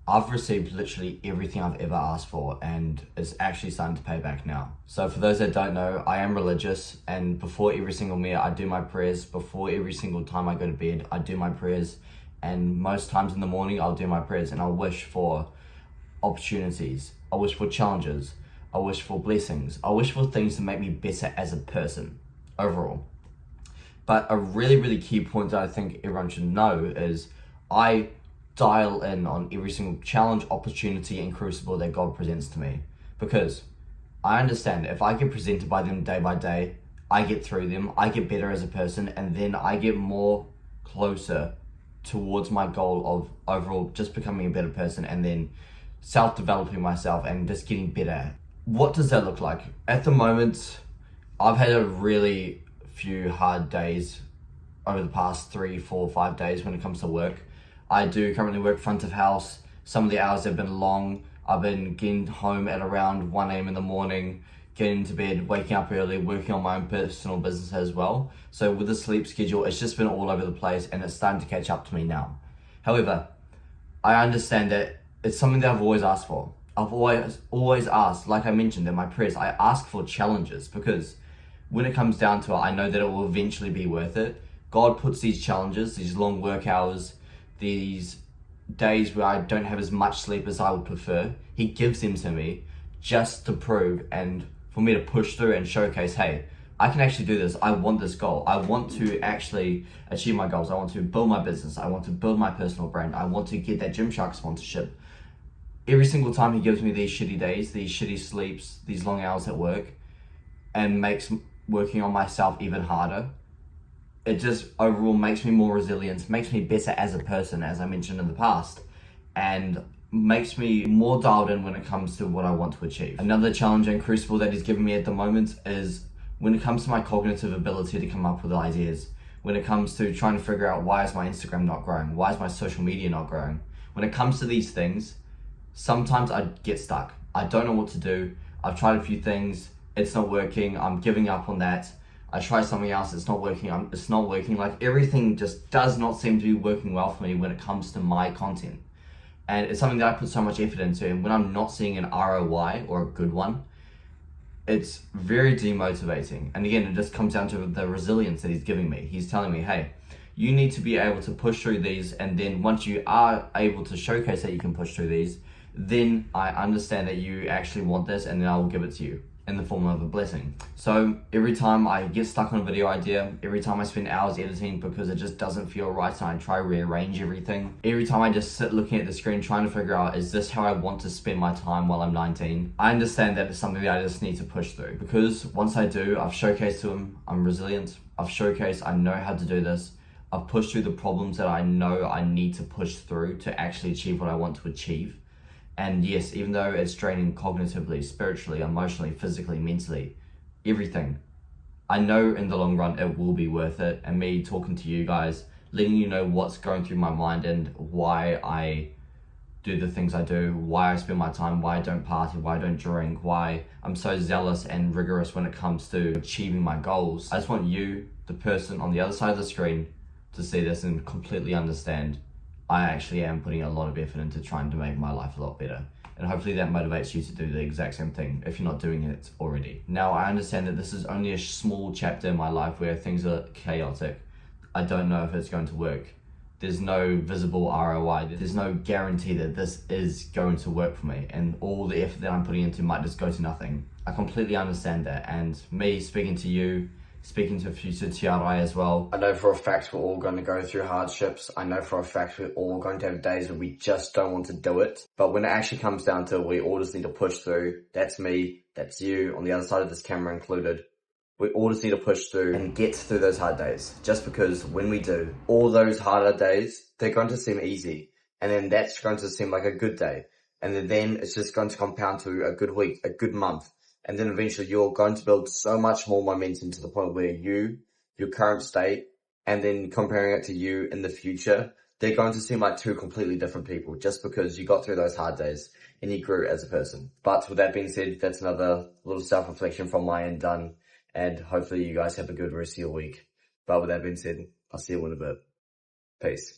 I've received literally everything I've ever asked for, and it's actually starting to pay back now. So for those that don't know, I am religious, and before every single meal I do my prayers. Before every single time I go to bed I do my prayers, and most times in the morning I'll do my prayers, and I'll wish for opportunities, I wish for challenges, I wish for blessings, I wish for things to make me better as a person overall. But a really key point that I think everyone should know is I dial in on every single challenge, opportunity, and crucible that God presents to me, because I understand if I get presented by them day by day, I get through them, I get better as a person, and then I get more closer towards my goal of overall just becoming a better person, and then self-developing myself and just getting better. What does that look like? At the moment, I've had a really few hard days over the past 3, 4, 5 days when it comes to work. I do currently work front of house. Some of the hours have been long. I've been getting home at around 1 a.m. in the morning, getting to bed, waking up early, working on my own personal business as well. So with the sleep schedule, it's just been all over the place, and it's starting to catch up to me now. However, I understand that it's something that I've always asked for. I've always asked, like I mentioned in my prayers, I ask for challenges, because when it comes down to it, I know that it will eventually be worth it. God puts these challenges, these long work hours, these days where I don't have as much sleep as I would prefer, he gives them to me just to prove and for me to push through and showcase, hey, I can actually do this. I want this goal. I want to actually achieve my goals. I want to build my business. I want to build my personal brand. I want to get that Gymshark sponsorship. Every single time he gives me these shitty days, these shitty sleeps, these long hours at work, and makes working on myself even harder, it just overall makes me more resilient, makes me better as a person, as I mentioned in the past, and makes me more dialed in when it comes to what I want to achieve. Another challenge and crucible that he's given me at the moment is when it comes to my cognitive ability to come up with ideas, when it comes to trying to figure out why is my Instagram not growing, why is my social media not growing. When it comes to these things, sometimes I get stuck. I don't know what to do. I've tried a few things, it's not working, I'm giving up on that. I try something else, it's not working, it's not working. Like, everything just does not seem to be working well for me when it comes to my content. And it's something that I put so much effort into, and when I'm not seeing an ROI or a good one, it's very demotivating. And again, it just comes down to the resilience that he's giving me. He's telling me, hey, you need to be able to push through these, and then once you are able to showcase that you can push through these, then I understand that you actually want this, and then I will give it to you in the form of a blessing. So every time I get stuck on a video idea, every time I spend hours editing because it just doesn't feel right and I try to rearrange everything, every time I just sit looking at the screen trying to figure out, is this how I want to spend my time while I'm 19? I understand that it's something that I just need to push through, because once I do, I've showcased to him I'm resilient, I've showcased I know how to do this, I've pushed through the problems that I know I need to push through to actually achieve what I want to achieve. And yes, even though it's draining cognitively, spiritually, emotionally, physically, mentally, everything, I know in the long run it will be worth it. And me talking to you guys, letting you know what's going through my mind and why I do the things I do, why I spend my time, why I don't party, why I don't drink, why I'm so zealous and rigorous when it comes to achieving my goals. I just want you, the person on the other side of the screen, to see this and completely understand I actually am putting a lot of effort into trying to make my life a lot better. And hopefully that motivates you to do the exact same thing if you're not doing it already. Now, I understand that this is only a small chapter in my life where things are chaotic. I don't know if it's going to work. There's no visible ROI. There's no guarantee that this is going to work for me, and all the effort that I'm putting into might just go to nothing. I completely understand that, and me speaking to you, speaking to future Tiarai as well, I know for a fact we're all going to go through hardships. I know for a fact we're all going to have days where we just don't want to do it. But when it actually comes down to it, we all just need to push through. That's me, that's you, on the other side of this camera included. We all just need to push through and get through those hard days. Just because when we do, all those harder days, they're going to seem easy. And then that's going to seem like a good day. And then it's just going to compound to a good week, a good month. And then eventually you're going to build so much more momentum to the point where your current state, and then comparing it to you in the future, they're going to seem like two completely different people just because you got through those hard days and you grew as a person. But with that being said, that's another little self-reflection from my end done. And hopefully you guys have a good rest of your week. But with that being said, I'll see you in a bit. Peace.